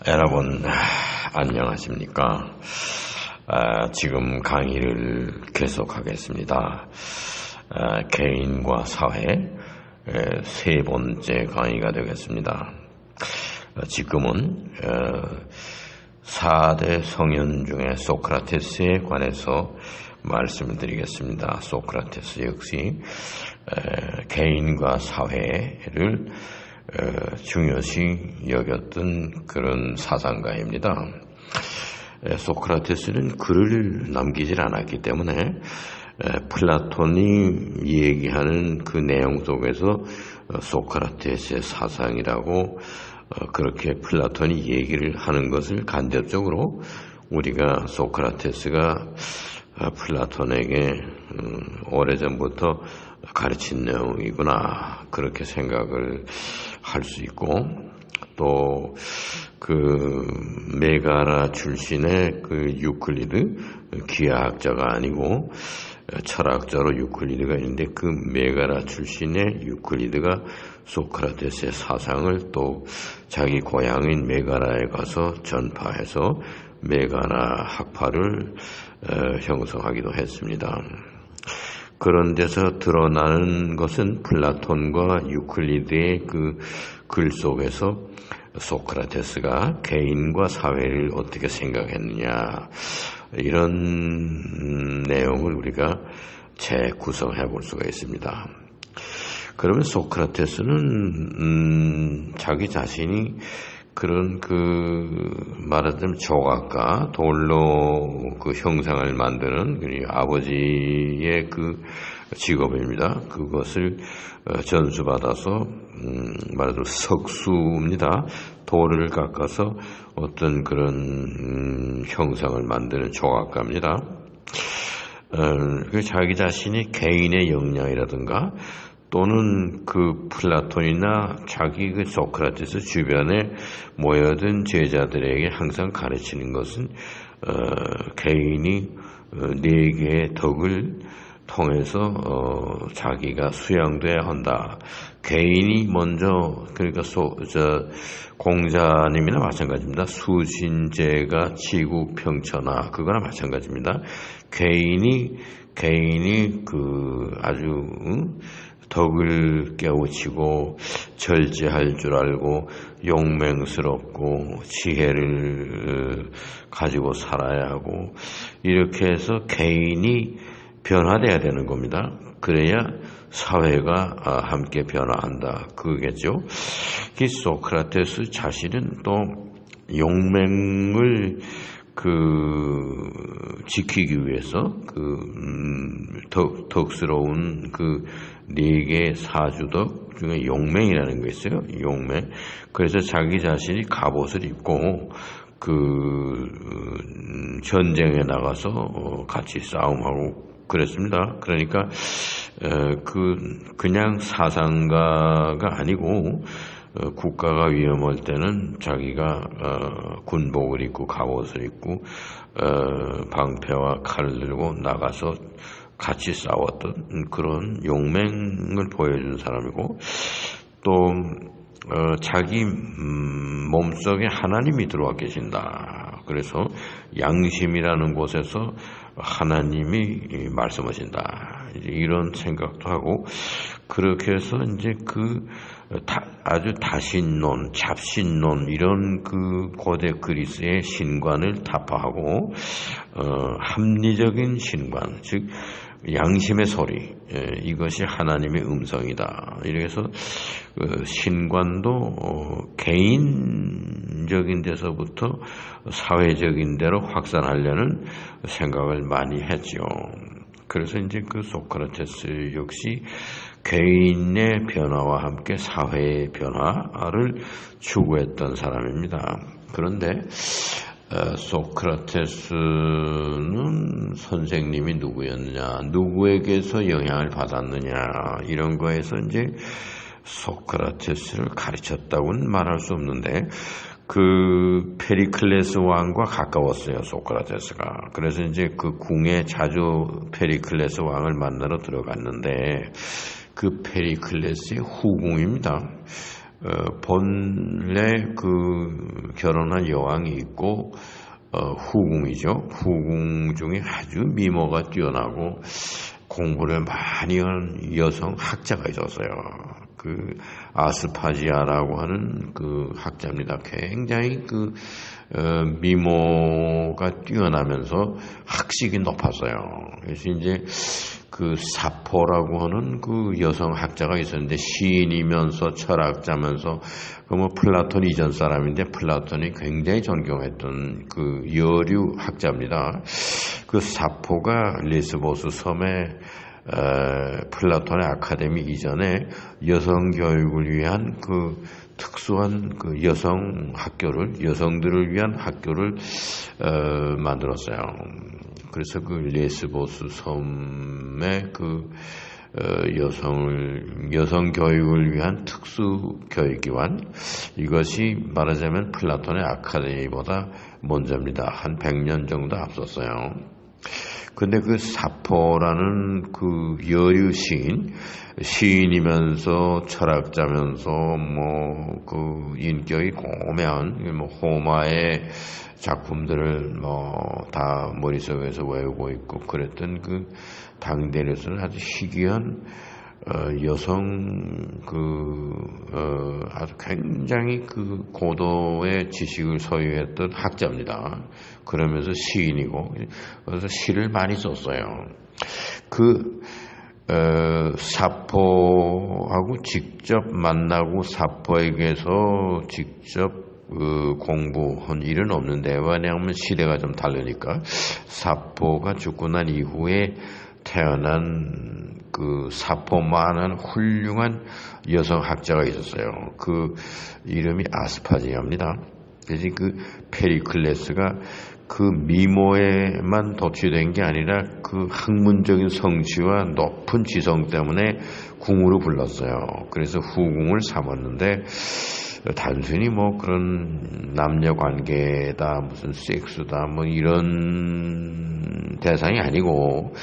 여러분 안녕하십니까? 지금 강의를 계속하겠습니다. 개인과 사회 세 번째 강의가 되겠습니다. 지금은 4대 성인 중에 소크라테스에 관해서 말씀을 드리겠습니다. 소크라테스 역시 개인과 사회를 중요시 여겼던 그런 사상가입니다. 소크라테스는 글을 남기질 않았기 때문에 플라톤이 얘기하는 그 내용 속에서 소크라테스의 사상이라고 그렇게 플라톤이 얘기를 하는 것을 간접적으로 우리가 소크라테스가 플라톤에게 오래전부터 가르친 내용이구나 그렇게 생각을 할 수 있고, 또 그 메가라 출신의 그 유클리드, 기하학자가 아니고 철학자로 유클리드가 있는데 그 메가라 출신의 유클리드가 소크라테스의 사상을 또 자기 고향인 메가라에 가서 전파해서 메가라 학파를 형성하기도 했습니다. 그런 데서 드러나는 것은 플라톤과 유클리드의 그 글 속에서 소크라테스가 개인과 사회를 어떻게 생각했느냐, 이런 내용을 우리가 재구성해 볼 수가 있습니다. 그러면 소크라테스는 자기 자신이 그런 말하자면 조각가, 돌로 그 형상을 만드는 아버지의 그 직업입니다. 그것을 전수받아서 말하자면 석수입니다. 돌을 깎아서 어떤 그런 형상을 만드는 조각가입니다. 자기 자신이 개인의 역량이라든가 또는 그 플라톤이나 자기 그 소크라테스 주변에 모여든 제자들에게 항상 가르치는 것은 개인이 네 개의 덕을 통해서 자기가 수양돼야 한다. 개인이 먼저, 그러니까 공자님이나 마찬가지입니다. 수신제가 지구평천하, 그거나 마찬가지입니다. 개인이 아주 덕을 깨우치고 절제할 줄 알고 용맹스럽고 지혜를 가지고 살아야 하고, 이렇게 해서 개인이 변화돼야 되는 겁니다. 그래야 사회가 함께 변화한다, 그거겠죠. 이 소크라테스 자신은 또 용맹을 지키기 위해서 덕스러운 네 개의 사주덕 중에 용맹이라는 게 있어요. 용맹. 그래서 자기 자신이 갑옷을 입고 전쟁에 나가서 같이 싸움하고 그랬습니다. 그러니까 그냥 사상가가 아니고 국가가 위험할 때는 자기가 군복을 입고 갑옷을 입고 방패와 칼을 들고 나가서 같이 싸웠던 그런 용맹을 보여준 사람이고, 또 자기 몸속에 하나님이 들어와 계신다. 그래서 양심이라는 곳에서 하나님이 말씀하신다, 이런 생각도 하고, 그렇게 해서 이제 아주 다신론, 잡신론, 이런 고대 그리스의 신관을 타파하고 합리적인 신관, 즉 양심의 소리, 이것이 하나님의 음성이다. 이래서 신관도 개인적인 데서부터 사회적인 데로 확산하려는 생각을 많이 했죠. 그래서 이제 소크라테스 역시 개인의 변화와 함께 사회의 변화를 추구했던 사람입니다. 그런데 소크라테스는 선생님이 누구였느냐, 누구에게서 영향을 받았느냐, 이런 거에서 이제 소크라테스를 가르쳤다고는 말할 수 없는데, 페리클레스 왕과 가까웠어요, 소크라테스가. 그래서 이제 궁에 자주 페리클레스 왕을 만나러 들어갔는데, 페리클레스의 후궁입니다. 본래 그 결혼한 여왕이 있고 후궁이죠. 후궁 중에 아주 미모가 뛰어나고 공부를 많이 한 여성 학자가 있었어요. 그 아스파지아라고 하는 그 학자입니다. 굉장히 그 미모가 뛰어나면서 학식이 높았어요. 그래서 이제 그 사포라고 하는 그 여성 학자가 있었는데 시인이면서 철학자면서 그 뭐 플라톤 이전 사람인데 플라톤이 굉장히 존경했던 그 여류 학자입니다. 그 사포가 레스보스 섬에 플라톤의 아카데미 이전에 여성 교육을 위한 그 특수한 그 여성들을 위한 학교를 만들었어요. 그래서 그 레스보스 섬의 그 여성 교육을 위한 특수 교육기관, 이것이 말하자면 플라톤의 아카데미보다 먼저입니다. 한 100년 정도 앞섰어요. 근데 그 사포라는 그 여류 시인이면서 철학자면서 뭐 그 인격이 고매한 뭐 호마의 작품들을 뭐 다 머릿속에서 외우고 있고 그랬던 그 당대로서는 아주 희귀한 여성 아주 굉장히 그 고도의 지식을 소유했던 학자입니다. 그러면서 시인이고 그래서 시를 많이 썼어요. 사포하고 직접 만나고 사포에게서 직접 공부한 일은 없는데, 왜냐하면 시대가 좀 다르니까. 사포가 죽고 난 이후에 태어난 그 사포만한 훌륭한 여성학자가 있었어요. 그 이름이 아스파지아입니다. 그래서 그 페리클레스가 그 미모에만 도취된 게 아니라 그 학문적인 성취와 높은 지성 때문에 궁으로 불렀어요. 그래서 후궁을 삼았는데 단순히 뭐 그런 남녀 관계다, 무슨 섹스다, 뭐 이런 대상이 아니고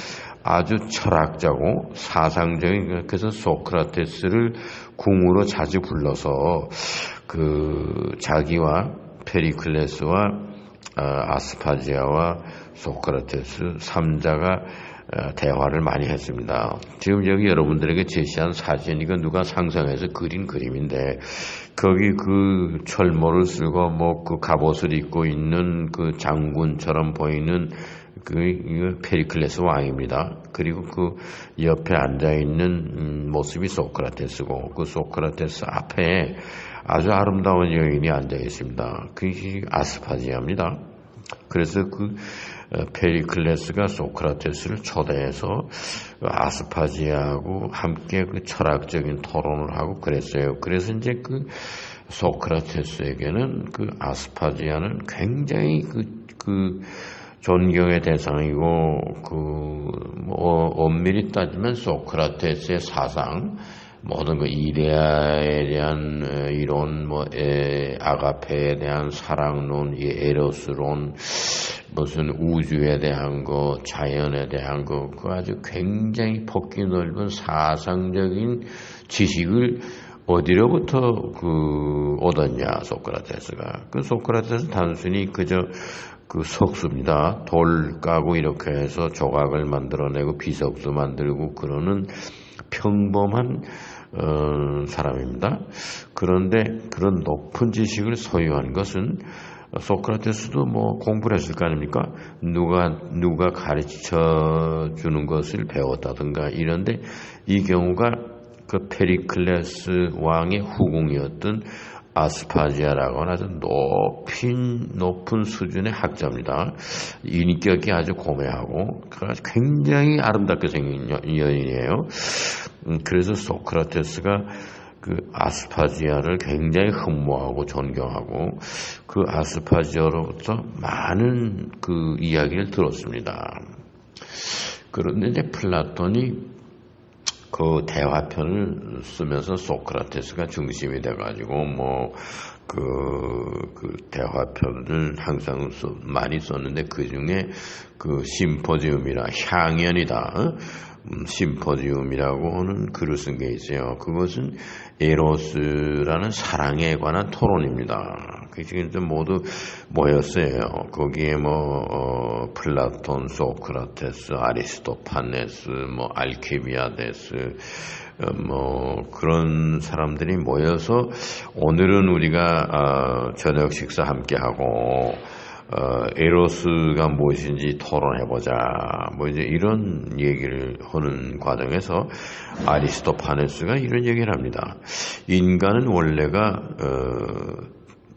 아주 철학자고 사상적인, 그래서 소크라테스를 궁으로 자주 불러서 그 자기와 페리클레스와 아스파지아와 소크라테스 3자가 대화를 많이 했습니다. 지금 여기 여러분들에게 제시한 사진, 이건 누가 상상해서 그린 그림인데, 거기 그 철모를 쓰고 뭐 그 갑옷을 입고 있는 그 장군처럼 보이는 그 페리클레스 왕입니다. 그리고 그 옆에 앉아 있는 모습이 소크라테스고, 그 소크라테스 앞에 아주 아름다운 여인이 앉아 있습니다. 그게 아스파지아입니다. 그래서 그 페리클레스가 소크라테스를 초대해서 아스파지아하고 함께 그 철학적인 토론을 하고 그랬어요. 그래서 이제 그 소크라테스에게는 그 아스파지아는 굉장히 그 존경의 대상이고, 엄밀히 따지면 소크라테스의 사상, 모든 그 이데아에 대한 이론, 아가페에 대한 사랑론, 에로스론, 무슨 우주에 대한 거, 자연에 대한 거, 그 아주 굉장히 폭기 넓은 사상적인 지식을 어디로부터 얻었냐, 소크라테스가. 그 소크라테스는 단순히 그저 그 석수입니다. 돌 까고 이렇게 해서 조각을 만들어내고 비석수 만들고 그러는 평범한 사람입니다. 그런데 그런 높은 지식을 소유한 것은 소크라테스도 뭐 공부를 했을 거 아닙니까? 누가 가르쳐 주는 것을 배웠다든가 이런데, 이 경우가 그 페리클레스 왕의 후궁이었던 아스파지아라고 하는 아주 높은 수준의 학자입니다. 인격이 아주 고매하고 굉장히 아름답게 생긴 여인이에요. 그래서 소크라테스가 그 아스파지아를 굉장히 흠모하고 존경하고 그 아스파지아로부터 많은 그 이야기를 들었습니다. 그런데 이제 플라톤이 그 대화편을 쓰면서 소크라테스가 중심이 돼가지고 뭐 그 대화편을 항상 많이 썼는데 그 중에 그 심포지움이라 향연이다. 심포지움이라고 하는 글을 쓴 게 있어요. 그것은 에로스라는 사랑에 관한 토론입니다. 그 지금 모두 모였어요. 거기에 플라톤, 소크라테스, 아리스토파네스, 알키비아데스, 그런 사람들이 모여서 오늘은 우리가 저녁 식사 함께 하고 에로스가 무엇인지 토론해보자. 이제 이런 얘기를 하는 과정에서 아리스토파네스가 이런 얘기를 합니다. 인간은 원래가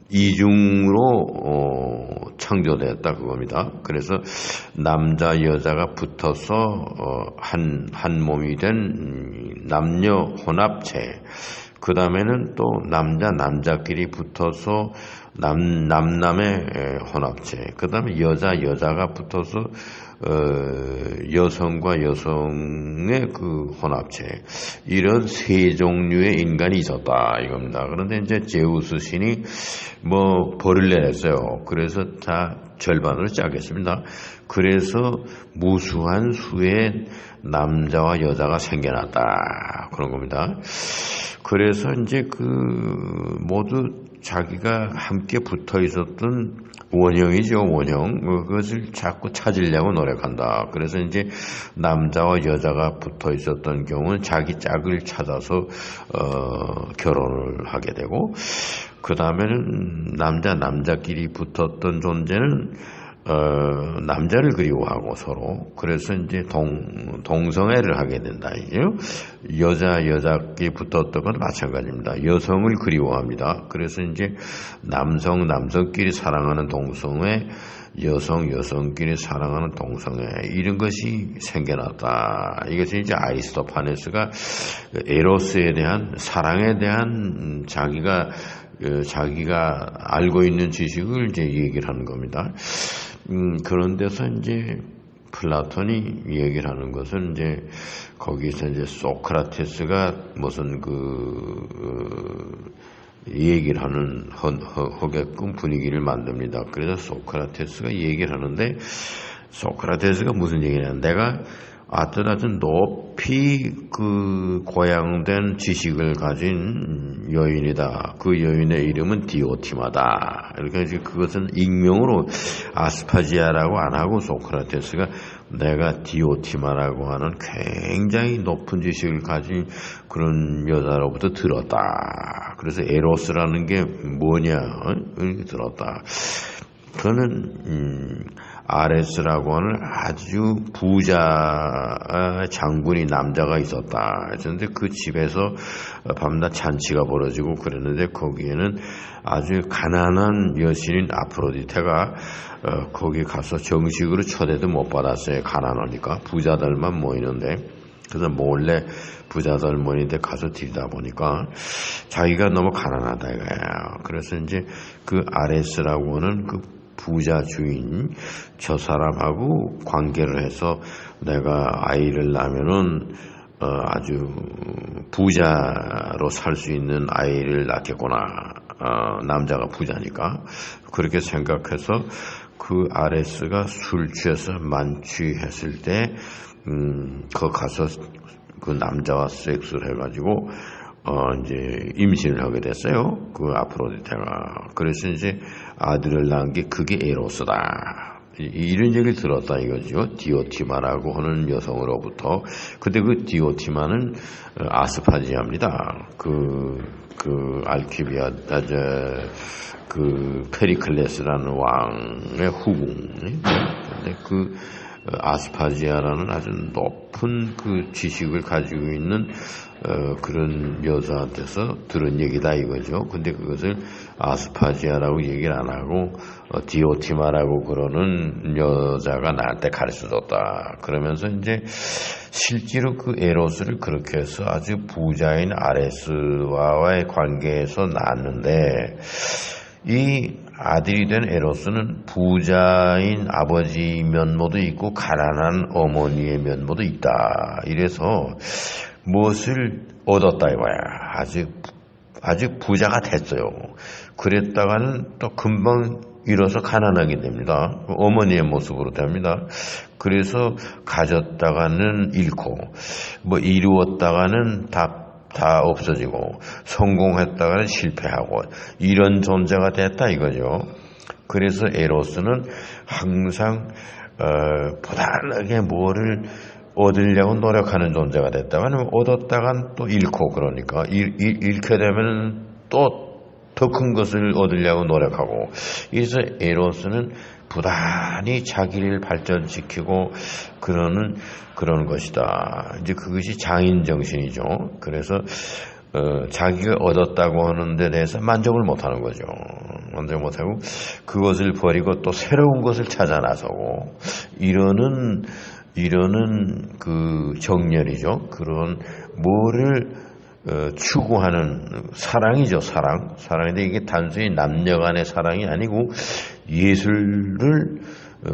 이중으로 창조되었다 그겁니다. 그래서 남자 여자가 붙어서 한 몸이 된 남녀 혼합체. 그 다음에는 또 남자끼리 붙어서 남남의 혼합체. 그 다음에 여자가 붙어서 여성과 여성의 그 혼합체. 이런 세 종류의 인간이 있었다 이겁니다. 그런데 이제 제우스 신이 벌을 내렸어요. 그래서 다 절반으로 짜겠습니다. 그래서 무수한 수의 남자와 여자가 생겨났다 그런 겁니다. 그래서 이제 모두 자기가 함께 붙어 있었던 원형이죠, 원형. 그것을 자꾸 찾으려고 노력한다. 그래서 이제 남자와 여자가 붙어 있었던 경우는 자기 짝을 찾아서 결혼을 하게 되고, 그 다음에는 남자끼리 붙었던 존재는 남자를 그리워하고 서로. 그래서 이제 동성애를 하게 된다. 여자끼리 붙었던 건 마찬가지입니다. 여성을 그리워합니다. 그래서 이제 남성끼리 사랑하는 동성애, 여성끼리 사랑하는 동성애, 이런 것이 생겨났다. 이것이 이제 아리스토파네스가 에로스에 대한, 사랑에 대한 자기가 알고 있는 지식을 이제 얘기를 하는 겁니다. 그런 데서 이제 플라톤이 얘기를 하는 것은 이제 거기서 이제 소크라테스가 무슨 얘기를 하는 허게끔 분위기를 만듭니다. 그래서 소크라테스가 얘기를 하는데 소크라테스가 무슨 얘기냐? 내가 하여튼 높이 고양된 지식을 가진 여인이다. 그 여인의 이름은 디오티마다. 이렇게 그것은 익명으로 아스파지아라고 안 하고 소크라테스가 내가 디오티마라고 하는 굉장히 높은 지식을 가진 그런 여자로부터 들었다. 그래서 에로스라는 게 뭐냐? 이렇게 들었다. 그는 아레스라고 하는 아주 부자 장군이 남자가 있었다. 그런데 그 집에서 밤낮 잔치가 벌어지고 그랬는데 거기에는 아주 가난한 여신인 아프로디테가 거기 가서 정식으로 초대도 못 받았어요. 가난하니까 부자들만 모이는데. 그래서 몰래 부자들 모이는데 가서 들다 보니까 자기가 너무 가난하다 이거야. 그래서 이제 그 아레스라고 하는 그 부자 주인 저 사람하고 관계를 해서 내가 아이를 낳으면은 아주 부자로 살 수 있는 아이를 낳겠구나. 남자가 부자니까 그렇게 생각해서 그 아레스가 술 취해서 만취했을 때 거기 가서 그 남자와 섹스를 해가지고 이제 임신을 하게 됐어요. 그 아프로디테가. 그래서 이제 아들을 낳은 게 그게 에로스다. 이런 얘기를 들었다 이거죠. 디오티마라고 하는 여성으로부터. 근데 그 디오티마는 아스파지아입니다. 그 페리클레스라는 왕의 후궁. 근데 그 아스파지아라는 아주 높은 그 지식을 가지고 있는 그런 여자한테서 들은 얘기다 이거죠. 근데 그것을 아스파지아라고 얘기를 안 하고 디오티마라고 그러는 여자가 나한테 가르쳐줬다. 그러면서 이제 실제로 그 에로스를 그렇게 해서 아주 부자인 아레스와의 관계에서 낳았는데 이 아들이 된 에로스는 부자인 아버지 면모도 있고 가난한 어머니의 면모도 있다. 이래서 무엇을 얻었다 이거야. 아직 부자가 됐어요. 그랬다가는 또 금방 잃어서 가난하게 됩니다. 어머니의 모습으로 됩니다. 그래서 가졌다가는 잃고, 뭐 이루었다가는 다 없어지고, 성공했다가는 실패하고, 이런 존재가 됐다 이거죠. 그래서 에로스는 항상 부단하게 뭐를 얻으려고 노력하는 존재가 됐다가는 얻었다간 또 잃고, 그러니까 잃게 되면 또 더 큰 것을 얻으려고 노력하고, 그래서 에로스는 부단히 자기를 발전시키고 그러는 것이다. 이제 그것이 장인 정신이죠. 그래서 자기가 얻었다고 하는 데 대해서 만족을 못하는 거죠. 만족 못하고 그것을 버리고 또 새로운 것을 찾아 나서고 이러는 그 정열이죠. 그런 뭐를 추구하는 사랑이죠. 사랑인데 이게 단순히 남녀 간의 사랑이 아니고 예술을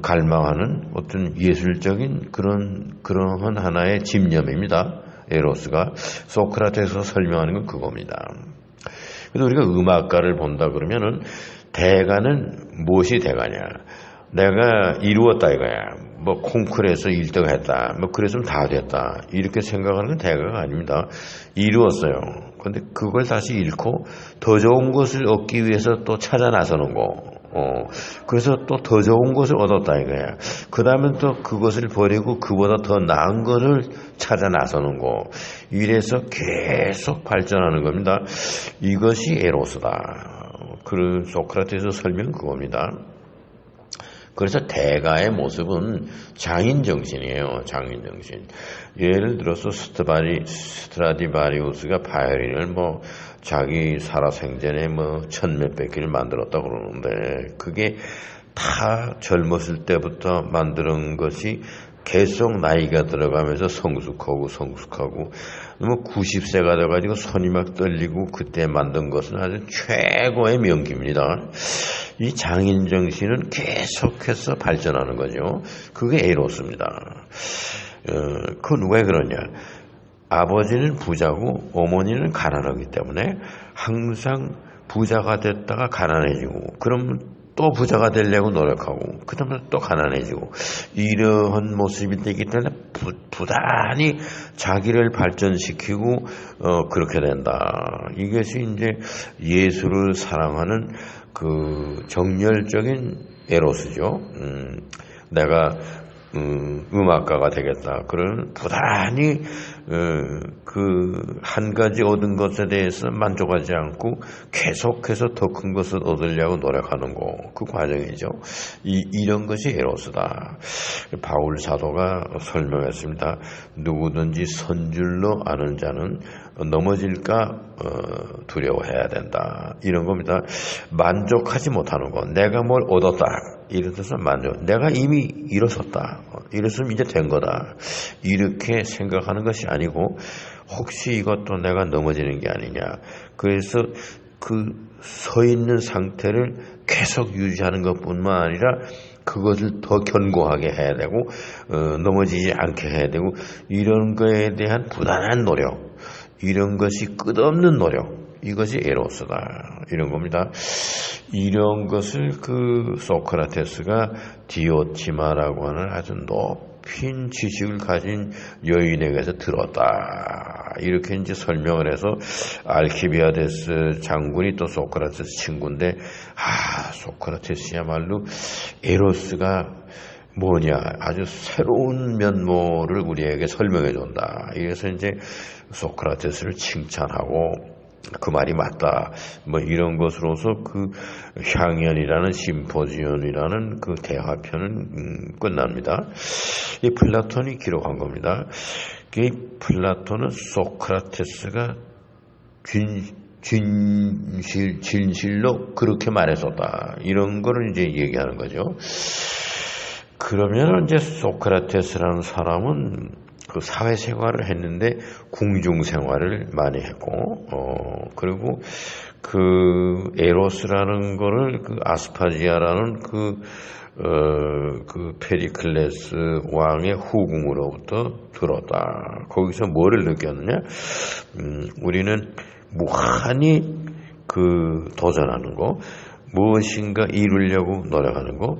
갈망하는 어떤 예술적인 그런 하나의 집념입니다. 에로스가 소크라테스가 설명하는 건 그겁니다. 그래서 우리가 음악가를 본다 그러면은 대가는 무엇이 대가냐? 내가 이루었다 이거야. 뭐 콩쿠르에서 1등 했다. 뭐 그랬으면 다 됐다. 이렇게 생각하는 건 대가가 아닙니다. 이루었어요. 근데 그걸 다시 잃고 더 좋은 것을 얻기 위해서 또 찾아 나서는 거. 그래서 또 더 좋은 것을 얻었다 이거야. 그 다음에 또 그것을 버리고 그보다 더 나은 것을 찾아 나서는 거. 이래서 계속 발전하는 겁니다. 이것이 에로스다. 그 소크라테스 설명 그겁니다. 그래서 대가의 모습은 장인정신이에요. 장인정신. 예를 들어서 스트라디바리우스가 바이올린을 뭐 자기 살아생전에 뭐 1000몇백 개를 만들었다 그러는데 그게 다 젊었을 때부터 만드는 것이 계속 나이가 들어가면서 성숙하고 뭐 90세가 돼가지고 손이 막 떨리고 그때 만든 것은 아주 최고의 명기입니다. 이 장인정신은 계속해서 발전하는 거죠. 그게 에로스입니다. 그건 왜 그러냐? 아버지는 부자고 어머니는 가난하기 때문에 항상 부자가 됐다가 가난해지고 그러면 또 부자가 되려고 노력하고 그 다음에 또 가난해지고 이러한 모습이 되기 때문에 부단히 자기를 발전시키고 그렇게 된다. 이것이 이제 예술을 사랑하는 그 정열적인 에로스죠. 내가 음악가가 되겠다. 그런 부단히 그 한 가지 얻은 것에 대해서 만족하지 않고 계속해서 더 큰 것을 얻으려고 노력하는 거. 그 과정이죠. 이런 것이 에로스다. 바울 사도가 설명했습니다. 누구든지 선줄로 아는 자는 넘어질까 두려워해야 된다. 이런 겁니다. 만족하지 못하는 거. 내가 뭘 얻었다. 예를 들어서 내가 이미 일어섰다. 이랬으면 이제 된 거다. 이렇게 생각하는 것이 아니고 혹시 이것도 내가 넘어지는 게 아니냐. 그래서 그 서 있는 상태를 계속 유지하는 것뿐만 아니라 그것을 더 견고하게 해야 되고 넘어지지 않게 해야 되고 이런 거에 대한 부단한 노력, 이런 것이 끝없는 노력, 이것이 에로스다. 이런 겁니다. 이런 것을 그 소크라테스가 디오티마라고 하는 아주 높은 지식을 가진 여인에게서 들었다. 이렇게 이제 설명을 해서 알키비아데스 장군이 또 소크라테스 친구인데 소크라테스야말로 에로스가 뭐냐 아주 새로운 면모를 우리에게 설명해 준다. 이래서 이제 소크라테스를 칭찬하고 그 말이 맞다. 뭐 이런 것으로서 그 향연이라는 심포지온이라는 그 대화편은 끝납니다. 이 플라톤이 기록한 겁니다. 이 플라톤은 소크라테스가 진실로 그렇게 말했었다. 이런 거를 이제 얘기하는 거죠. 그러면 이제 소크라테스라는 사람은 그 사회생활을 했는데 궁중생활을 많이 했고 그리고 그 에로스라는 거를 그 아스파지아라는 그 페리클레스 왕의 후궁으로부터 들었다. 거기서 뭐를 느꼈느냐? 우리는 무한히 도전하는 거, 무엇인가 이루려고 노력하는 거,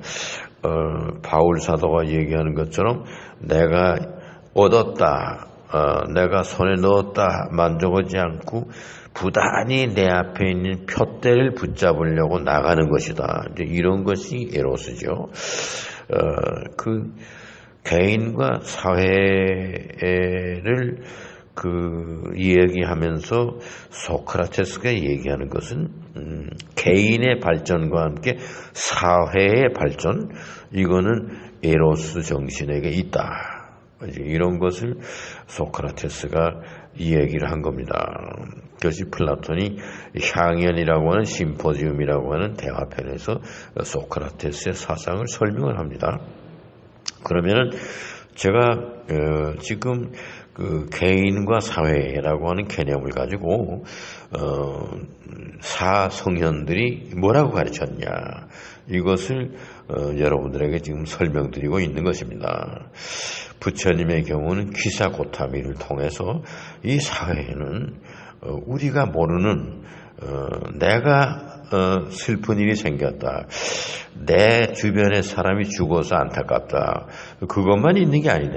바울 사도가 얘기하는 것처럼 내가 얻었다, 내가 손에 넣었다 만족하지 않고 부단히 내 앞에 있는 표대를 붙잡으려고 나가는 것이다. 이제 이런 것이 에로스죠. 개인과 사회를 이야기하면서 소크라테스가 얘기하는 것은 개인의 발전과 함께 사회의 발전, 이거는 에로스 정신에게 있다. 이런 것을 소크라테스가 이야기를 한 겁니다. 그것이 플라톤이 향연이라고 하는 심포지움이라고 하는 대화편에서 소크라테스의 사상을 설명을 합니다. 그러면은 제가 지금 개인과 사회라고 하는 개념을 가지고 사성현들이 뭐라고 가르쳤냐, 이것을 여러분들에게 지금 설명드리고 있는 것입니다. 부처님의 경우는 기사고타미를 통해서 이 사회에는 우리가 모르는 내가 슬픈 일이 생겼다, 내 주변에 사람이 죽어서 안타깝다, 그것만 있는 게 아니다.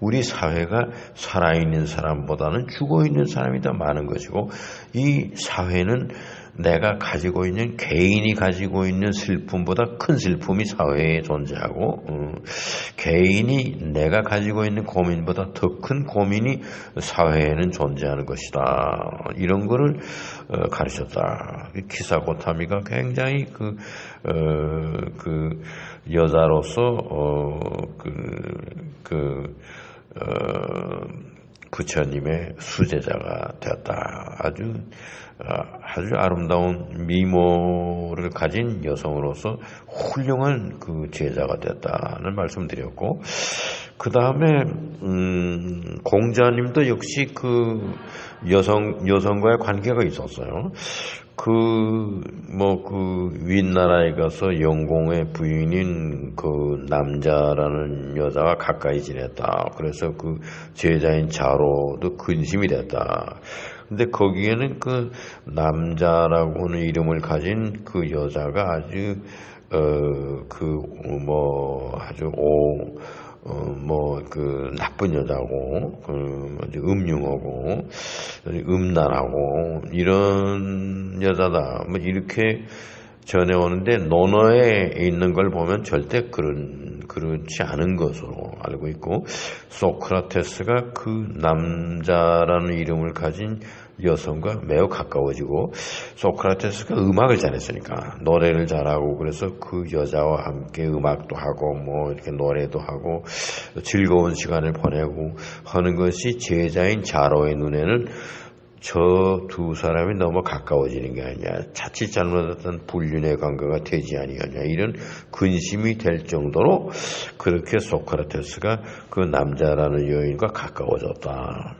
우리 사회가 살아있는 사람보다는 죽어있는 사람이 더 많은 것이고, 이 사회는 내가 가지고 있는, 개인이 가지고 있는 슬픔보다 큰 슬픔이 사회에 존재하고, 개인이 내가 가지고 있는 고민보다 더 큰 고민이 사회에는 존재하는 것이다. 이런 거를 가르쳤다. 키사고타미가 굉장히 여자로서 부처님의 수제자가 되었다. 아주 아름다운 미모를 가진 여성으로서 훌륭한 제자가 되었다는 말씀드렸고, 그 다음에 공자님도 역시 여성과의 관계가 있었어요. 윗나라에 가서 영공의 부인인 남자라는 여자와 가까이 지냈다. 그래서 제자인 자로도 근심이 됐다. 근데 거기에는 남자라고 하는 이름을 가진 여자가 아주 나쁜 여자고, 아주 음흉하고, 음란하고, 이런 여자다. 이렇게 전해오는데, 논어에 있는 걸 보면 절대 그렇지 않은 것으로 알고 있고, 소크라테스가 남자라는 이름을 가진 여성과 매우 가까워지고, 소크라테스가 음악을 잘했으니까 노래를 잘하고, 그래서 여자와 함께 음악도 하고 이렇게 노래도 하고 즐거운 시간을 보내고 하는 것이 제자인 자로의 눈에는 저 두 사람이 너무 가까워지는 게 아니냐, 자칫 잘못했던 불륜의 관계가 되지 아니하냐, 이런 근심이 될 정도로 그렇게 소크라테스가 남자라는 여인과 가까워졌다.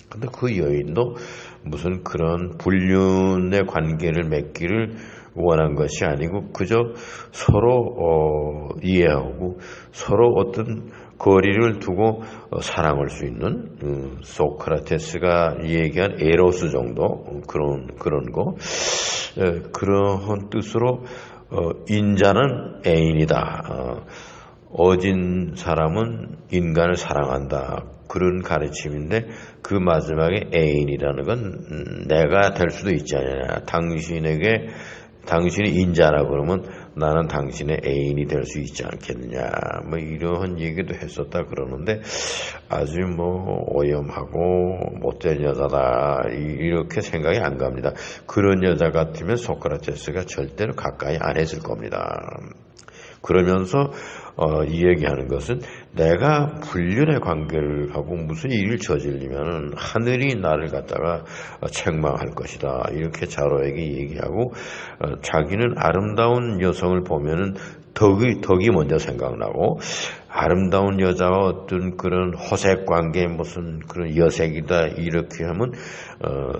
근데 여인도 무슨 그런 불륜의 관계를 맺기를 원한 것이 아니고 그저 서로 이해하고 서로 어떤 거리를 두고 사랑할 수 있는 소크라테스가 얘기한 에로스 정도, 그런 거, 그런 뜻으로 인자는 애인이다, 어진 사람은 인간을 사랑한다, 그런 가르침인데, 마지막에 애인이라는 건 내가 될 수도 있지 않냐, 당신이 인자라 그러면 나는 당신의 애인이 될 수 있지 않겠느냐, 이런 얘기도 했었다 그러는데, 아주 오염하고 못된 여자다, 이렇게 생각이 안 갑니다. 그런 여자 같으면 소크라테스가 절대로 가까이 안 했을 겁니다. 그러면서 이야기하는 것은, 내가 불륜의 관계를 하고 무슨 일을 저지르면 하늘이 나를 갖다가 책망할 것이다, 이렇게 자로에게 얘기하고, 자기는 아름다운 여성을 보면은 덕이 먼저 생각나고, 아름다운 여자와 어떤 그런 호색 관계, 무슨 그런 여색이다, 이렇게 하면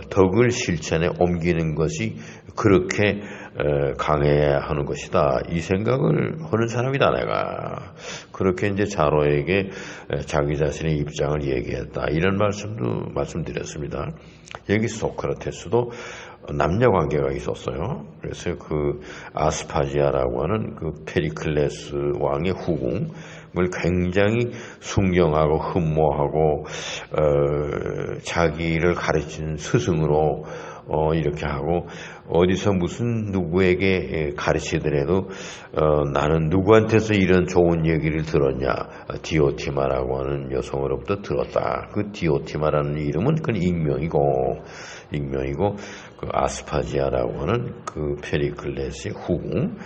덕을 실천에 옮기는 것이 그렇게 강해야 하는 것이다, 이 생각을 하는 사람이다 내가. 그렇게 이제 자로에게 자기 자신의 입장을 얘기했다, 이런 말씀도 말씀드렸습니다. 여기 소크라테스도 남녀 관계가 있었어요. 그래서 그 아스파지아라고 하는 그 페리클레스 왕의 후궁을 굉장히 순경하고 흠모하고 자기를 가르친 스승으로 이렇게 하고 어디서 무슨 누구에게 가르치더라도 나는 누구한테서 이런 좋은 얘기를 들었냐, 디오티마라고 하는 여성으로부터 들었다. 그 디오티마라는 이름은 그 익명이고 그 아스파지아라고 하는 그 페리클레스의 후궁,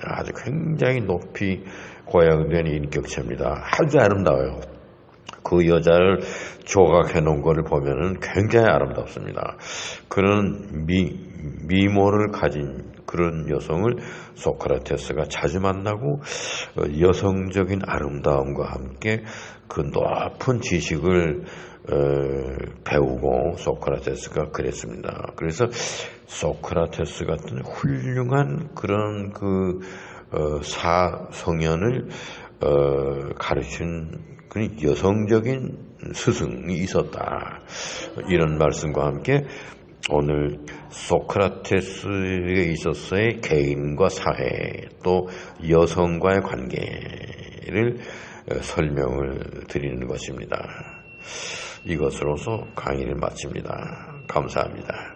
아주 굉장히 높이 고양된 인격체입니다. 아주 아름다워요. 그 여자를 조각해 놓은 것을 보면은 굉장히 아름답습니다. 그런 미모를 가진 그런 여성을 소크라테스가 자주 만나고 여성적인 아름다움과 함께 그 높은 지식을 배우고 소크라테스가 그랬습니다. 그래서 소크라테스 같은 훌륭한 그런 그 사성현을 가르친 그 여성적인 스승이 있었다. 이런 말씀과 함께 오늘 소크라테스에 있어서의 개인과 사회 또 여성과의 관계를 설명을 드리는 것입니다. 이것으로서 강의를 마칩니다. 감사합니다.